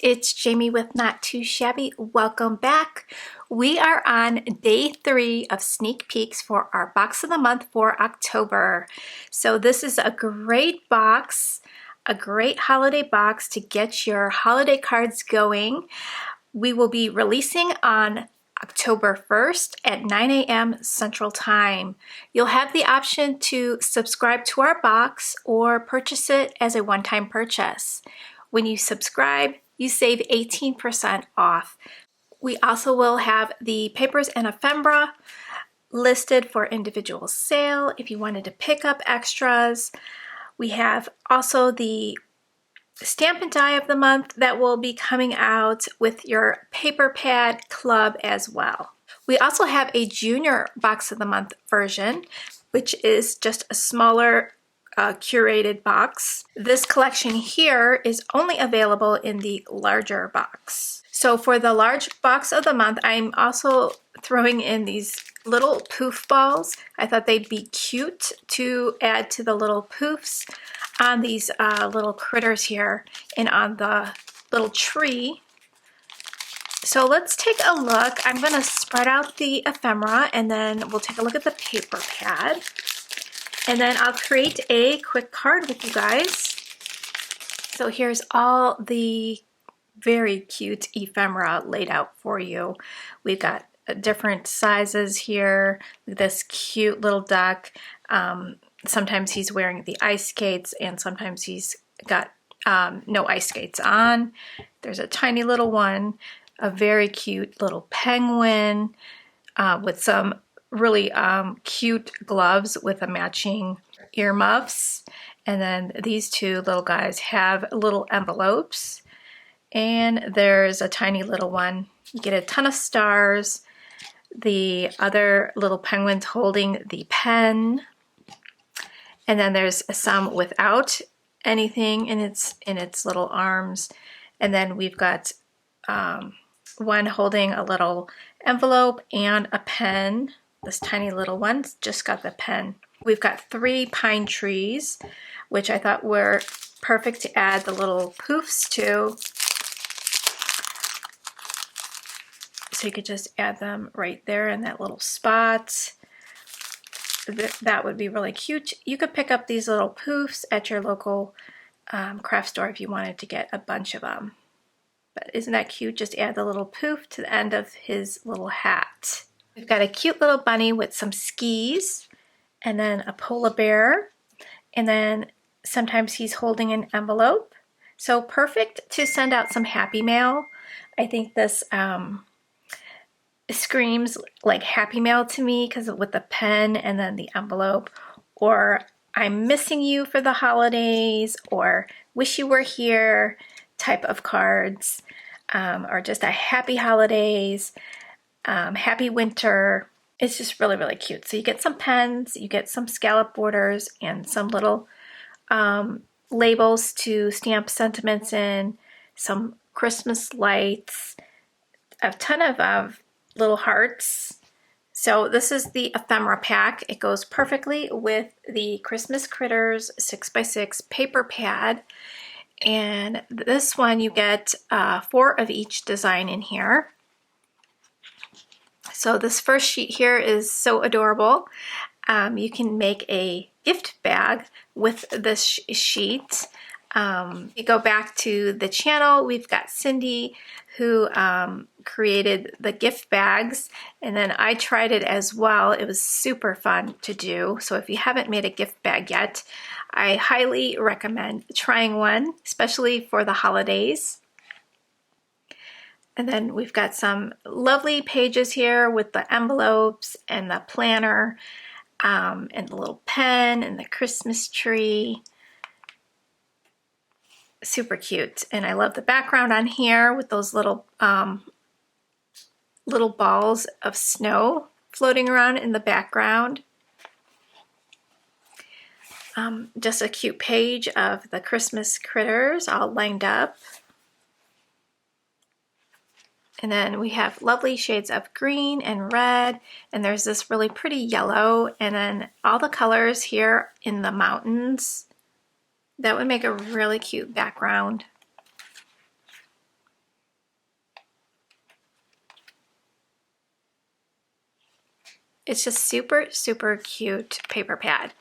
it's Jamie with Not Too Shabby. Welcome back. We are on day 3 of sneak peeks for our box of the month for October. So this is a great box, a great holiday box to get your holiday cards going. We will be releasing on October 1st at 9 a.m. Central Time. You'll have the option to subscribe to our box or purchase it as a one-time purchase. When you subscribe, you save 18% off. We also will have the papers and ephemera listed for individual sale if you wanted to pick up extras. We have also the Stamp and Die of the Month that will be coming out with your paper pad club as well. We also have a Junior Box of the Month version, which is just a smaller curated box. This collection here is only available in the larger box. So for the large box of the month, I'm also throwing in these little poof balls. I thought they'd be cute to add to the little poofs on these little critters here and on the little tree. So let's take a look. I'm going to spread out the ephemera and then we'll take a look at the paper pad. And then I'll create a quick card with you guys. So here's all the very cute ephemera laid out for you. We've got different sizes here. This cute little duck. Sometimes he's wearing the ice skates and sometimes he's got no ice skates on. There's a tiny little one, a very cute little penguin with some really cute gloves with a matching earmuffs. And then these two little guys have little envelopes. And there's a tiny little one. You get a ton of stars. The other little penguin's holding the pen. And then there's some without anything in its little arms. And then we've got one holding a little envelope and a pen. This tiny little one's just got the pen. We've got 3 pine trees, which I thought were perfect to add the little poofs to. So you could just add them right there in that little spot. That would be really cute. You could pick up these little poofs at your local craft store if you wanted to get a bunch of them. But isn't that cute? Just add the little poof to the end of his little hat. We've got a cute little bunny with some skis and then a polar bear. And then sometimes he's holding an envelope. So perfect to send out some happy mail. I think this screams like happy mail to me because with the pen and then the envelope, or I'm missing you for the holidays, or wish you were here type of cards, or just a happy holidays, happy winter. It's just really, really cute. So you get some pens, you get some scallop borders, and some little labels to stamp sentiments in, some Christmas lights, a ton of little hearts. So this is the ephemera pack. It goes perfectly with the Christmas Critters 6x6 paper pad. And this one you get 4 of each design in here. So this first sheet here is so adorable. You can make a gift bag with this sheet. You go back to the channel, we've got Cindy who created the gift bags, and then I tried it as well. It was super fun to do. So if you haven't made a gift bag yet, I highly recommend trying one, especially for the holidays. And then we've got some lovely pages here with the envelopes and the planner, and the little pen and the Christmas tree. Super cute. And I love the background on here with those little balls of snow floating around in the background. Just a cute page of the Christmas critters all lined up. And then we have lovely shades of green and red, and there's this really pretty yellow, and then all the colors here in the mountains. That would make a really cute background. It's just super, super cute paper pad.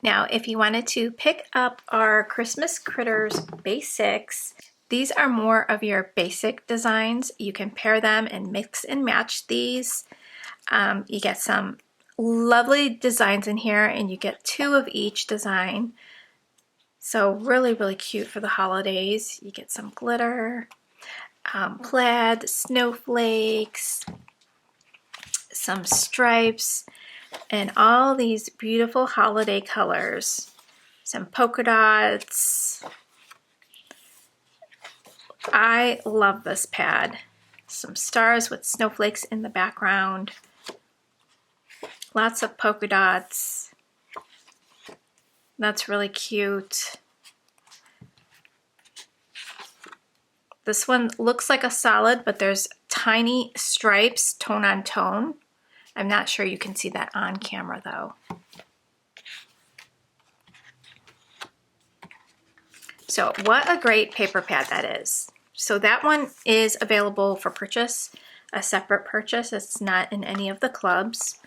Now, if you wanted to pick up our Christmas Critters Basics, these are more of your basic designs. You can pair them and mix and match these. You get some lovely designs in here, and you get 2 of each design. So really, really cute for the holidays. You get some glitter, plaid, snowflakes, some stripes, and all these beautiful holiday colors. Some polka dots. I love this pad. Some stars with snowflakes in the background. Lots of polka dots. That's really cute. This one looks like a solid, but there's tiny stripes, tone on tone. I'm not sure you can see that on camera though. So what a great paper pad that is. So that one is available for purchase, a separate purchase. It's not in any of the clubs.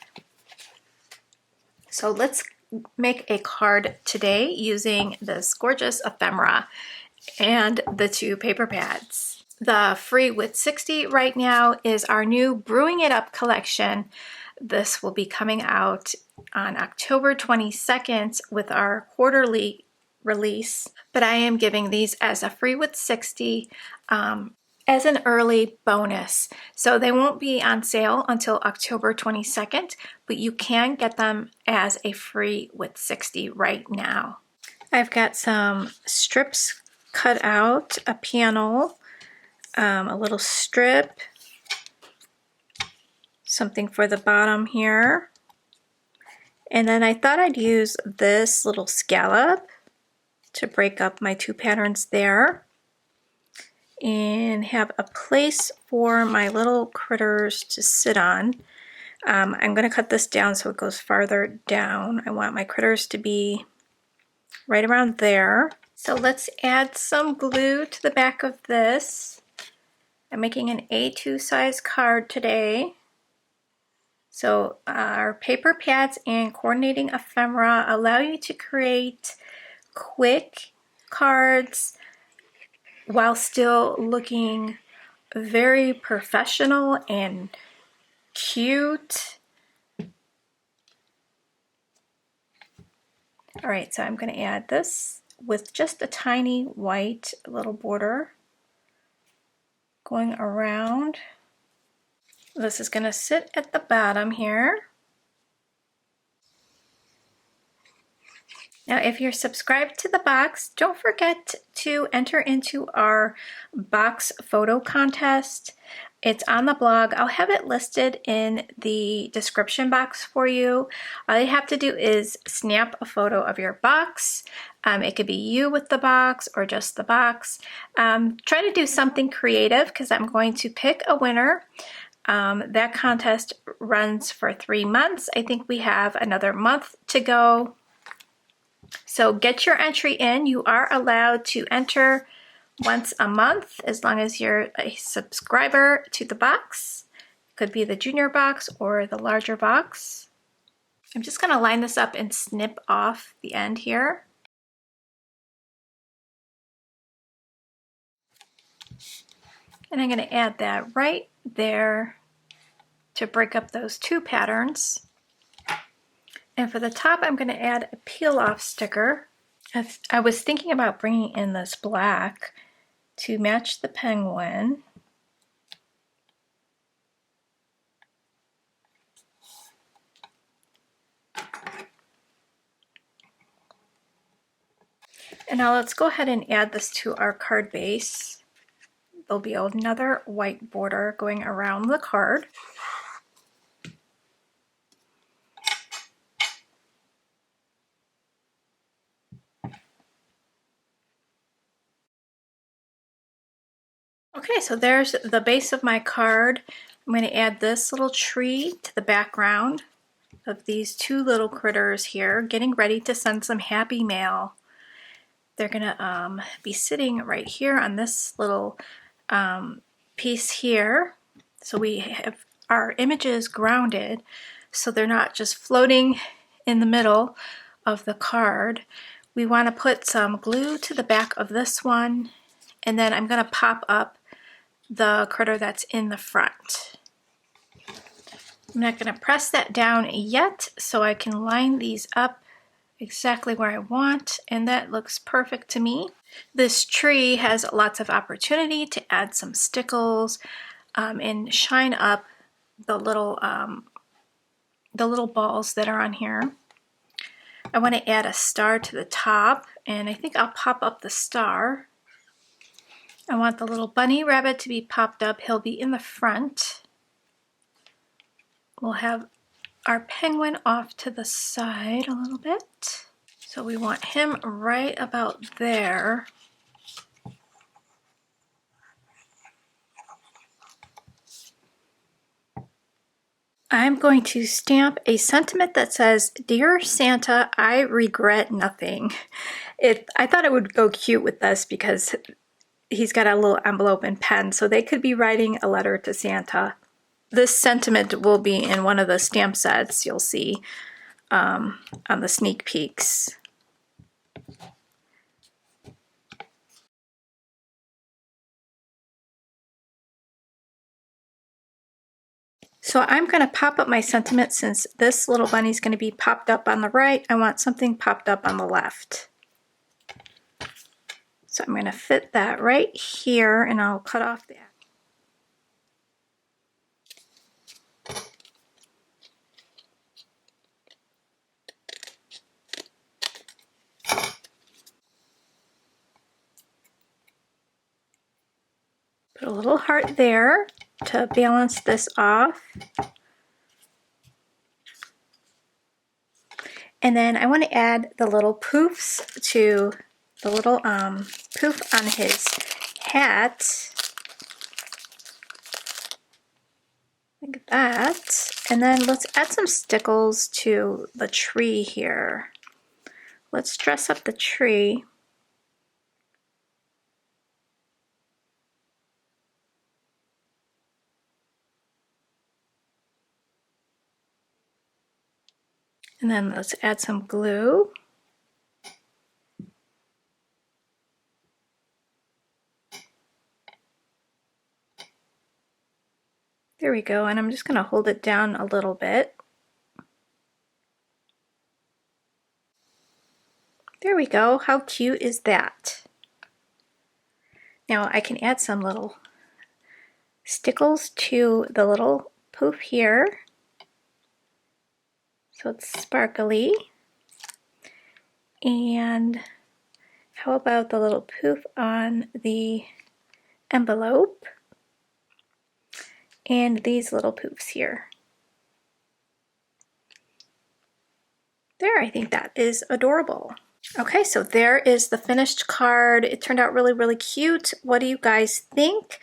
So let's make a card today using this gorgeous ephemera and the 2 paper pads. The free with 60 right now is our new Brewing It Up collection. This will be coming out on October 22nd with our quarterly release, but I am giving these as a free with 60 as an early bonus. So they won't be on sale until October 22nd, but you can get them as a free with 60 right now. I've got some strips cut out, a panel, a little strip, something for the bottom here. And then I thought I'd use this little scallop to break up my 2 patterns there and have a place for my little critters to sit on. I'm going to cut this down so it goes farther down. I want my critters to be right around there. So let's add some glue to the back of this. I'm making an A2 size card today. So our paper pads and coordinating ephemera allow you to create quick cards while still looking very professional and cute. All right, so I'm going to add this with just a tiny white little border going around. This is going to sit at the bottom here. Now, if you're subscribed to the box, don't forget to enter into our box photo contest. It's on the blog. I'll have it listed in the description box for you. All you have to do is snap a photo of your box. It could be you with the box or just the box. Try to do something creative because I'm going to pick a winner. That contest runs for 3 months. I think we have another month to go. So get your entry in. You are allowed to enter once a month as long as you're a subscriber to the box. It could be the junior box or the larger box. I'm just going to line this up and snip off the end here. And I'm going to add that right there to break up those 2 patterns. And for the top, I'm going to add a peel-off sticker. I was thinking about bringing in this black to match the penguin. And now let's go ahead and add this to our card base. There'll be another white border going around the card. Okay, so there's the base of my card. I'm going to add this little tree to the background of these 2 little critters here, getting ready to send some happy mail. They're going to be sitting right here on this little piece here. So we have our images grounded. so they're not just floating in the middle of the card. We want to put some glue to the back of this one, and then I'm going to pop up the critter that's in the front. I'm not going to press that down yet, so I can line these up exactly where I want, and that looks perfect to me. This tree has lots of opportunity to add some stickles and shine up the little balls that are on here. I want to add a star to the top, and I think I'll pop up the star. I want the little bunny rabbit to be popped up. He'll be in the front. We'll have our penguin off to the side a little bit. So we want him right about there. I'm going to stamp a sentiment that says, "Dear Santa, I regret nothing." I thought it would go cute with this because he's got a little envelope and pen, so they could be writing a letter to Santa. This sentiment will be in one of the stamp sets you'll see on the sneak peeks. So I'm going to pop up my sentiment. Since this little bunny's going to be popped up on the right, I want something popped up on the left. So I'm going to fit that right here, and I'll cut off the put a little heart there to balance this off. And then I want to add the little poofs to the little poof on his hat. Like that. And then let's add some stickles to the tree here. Let's dress up the tree. And then let's add some glue. There we go, and I'm just going to hold it down a little bit. There we go. How cute is that? Now I can add some little stickles to the little poof here, so it's sparkly. And how about the little poof on the envelope? And these little poofs here. There, I think that is adorable. Okay, so there is the finished card. It turned out really, really cute. What do you guys think?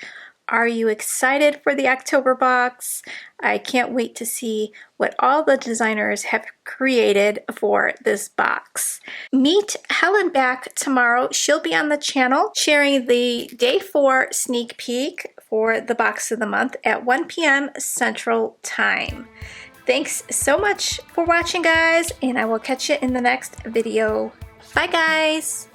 Are you excited for the October box? I can't wait to see what all the designers have created for this box. Meet Helen back tomorrow. She'll be on the channel sharing the day 4 sneak peek for the box of the month at 1 p.m. Central Time. Thanks so much for watching, guys, and I will catch you in the next video. Bye, guys.